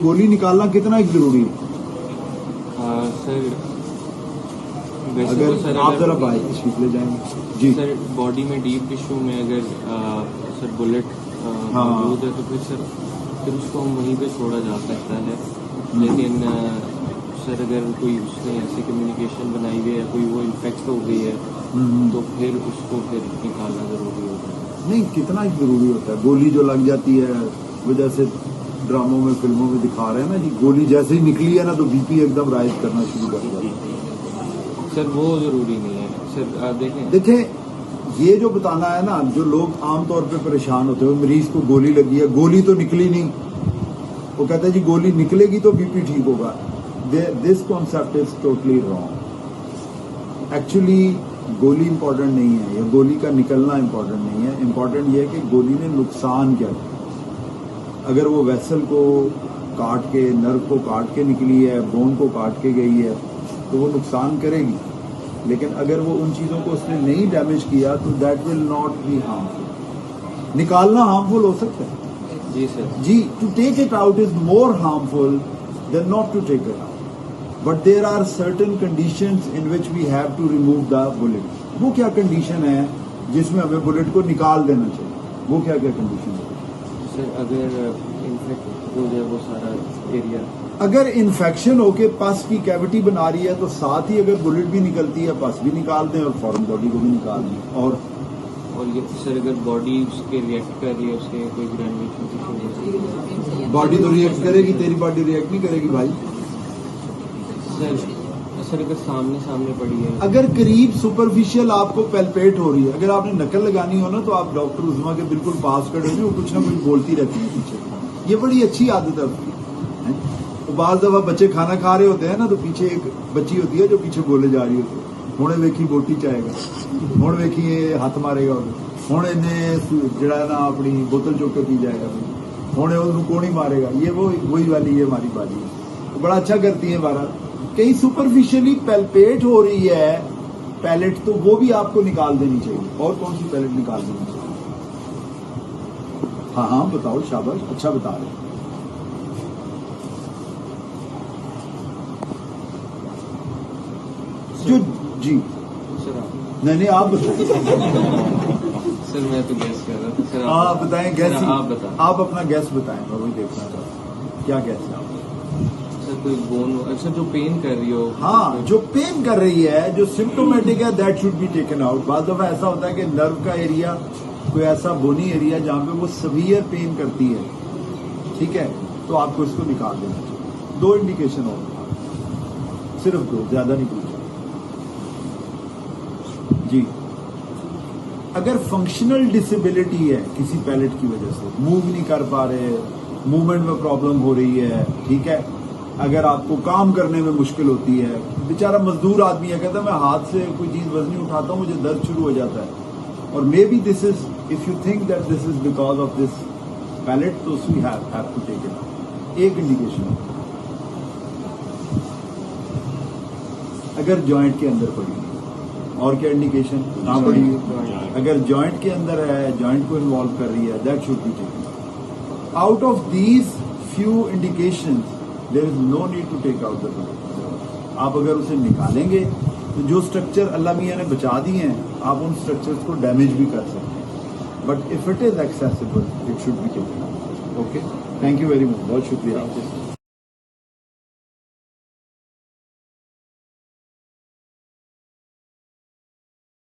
गोली निकालना कितना ज़रूरी है? सर वैसे अगर तो सर आप जरा बाइक तशरीफ ले जाएंगे जी सर बॉडी में डीप टिश्यू में अगर सर बुलेट मौजूद है तो फिर उसको हम वहीं पे छोड़ा जा सकता है। लेकिन सर अगर कोई उसने ऐसी कम्युनिकेशन बनाई हुई है, कोई वो इन्फेक्ट हो गई है तो फिर उसको फिर निकालना ज़रूरी होता है। नहीं, कितना ज़रूरी होता है? गोली जो लग जाती है वो जैसे ड्रामों में फिल्मों में दिखा रहे हैं ना जी, गोली जैसे ही निकली है ना तो बीपी एकदम राइज करना शुरू कर दिया। सर वो ज़रूरी नहीं है सर। देखें ये जो बताना है ना, जो लोग आमतौर पे परेशान होते हैं, मरीज को गोली लगी है, गोली तो निकली नहीं, वो कहते हैं जी गोली निकलेगी तो बीपी ठीक होगा। This concept is totally wrong. Actually गोली इंपॉर्टेंट नहीं है या गोली का निकलना इंपॉर्टेंट नहीं है। इंपॉर्टेंट ये है कि गोली ने नुकसान क्या किया। अगर वो वेसल को काट के, नर्व को काट के निकली है, बोन को काट के गई है तो वो नुकसान करेगी। लेकिन अगर वो उन चीज़ों को उसने नहीं डैमेज किया तो that will not be harmful. निकालना हार्मफुल हो सकता है जी सर जी, to take it out is more harmful than not to take it out. But there are certain conditions in which we have to remove the bullet. वो क्या condition है जिसमें हमें बुलेट को निकाल देना चाहिए? वो क्या क्या कंडीशन है सर? अगर इन्फेक्ट हो जाए वो सारा एरिया, अगर इन्फेक्शन होके पस की कैविटी बना रही है तो साथ ही अगर बुलेट भी निकलती है पस भी निकाल दें और फौरन बॉडी को भी निकाल दें। और ये सर अगर बॉडी उसके रिएक्ट कर रही है, उसके कोई ग्रेनुलेशन बॉडी तो रिएक्ट करेगी, तेरी बॉडी रिएक्ट नहीं करेगी भाई। सर अगर सामने पड़ी है, अगर करीब सुपरफिशियल आपको पेल्पेट हो रही है, अगर आपने नकल लगानी हो ना तो आप डॉक्टर उस्मा के बिल्कुल पास खड़े हो, वो कुछ ना कुछ बोलती रहती है पीछे। ये बड़ी अच्छी आदत है उसकी। बाज़ दफा बच्चे खाना खा रहे होते हैं ना तो पीछे एक बच्ची होती है जो पीछे बोले जा रही होती है, हुणे वेखी बोटी चाहेगा, हुण वेखी ये हाथ मारेगा, हुण इन्हें जड़ा ना अपनी बोतल चुक के पी जाएगा, हुणे उसको कौन ही मारेगा। ये वही वाली ये हमारी बाजी है, तो बड़ा अच्छा करती है। बारह कहीं सुपरफिशियली पेल्पेट हो रही है पैलेट तो वो भी आपको निकाल देनी चाहिए। और कौन सी पैलेट निकाल देनी चाहिए? हाँ बताओ, शाबाश, अच्छा बता रहे। जो जी सर नहीं आप बताएं। सर मैं तो गैस कर रहा था सर। आप बताएं गैस। आप बताएं, आप अपना गैस बताएं, मैं वही देखना चाहता हूँ क्या गैस है आप। सर कोई बोन, अच्छा जो पेन कर रही हो। हाँ, जो पेन कर रही है, जो सिम्टोमेटिक है, that should be taken out. बाद दफा ऐसा होता है कि नर्व का एरिया, कोई ऐसा बोनी एरिया जहाँ पे वो सीवियर पेन करती है, ठीक है, तो आपको इसको निकाल देना चाहिए। 2 इंडिकेशन और, सिर्फ 2, ज्यादा नहीं पूछा जी। अगर फंक्शनल डिसेबिलिटी है किसी पैलेट की वजह से, मूव नहीं कर पा रहे, मूवमेंट में प्रॉब्लम हो रही है, ठीक है, अगर आपको काम करने में मुश्किल होती है, बेचारा मजदूर आदमी है, कहता है मैं हाथ से कोई चीज वजनी उठाता हूँ मुझे दर्द शुरू हो जाता है, और maybe this is, if you think that this is because of this pellet, तो we have to take it. एक इंडिकेशन, अगर जॉइंट के अंदर पड़ी है, और क्या इंडिकेशन ना पड़ी है, अगर जॉइंट के अंदर है, जॉइंट को इन्वॉल्व कर रही है, that should be taken out. Of these few indications there is no need to take out the bullet. आप अगर उसे निकालेंगे तो जो स्ट्रक्चर अल्लाह मियां ने बचा दिए हैं, आप उन स्ट्रक्चर्स को डैमेज भी कर सकते हैं। But if it is accessible it should be taken out. Okay, thank you very much, बहुत शुक्रिया।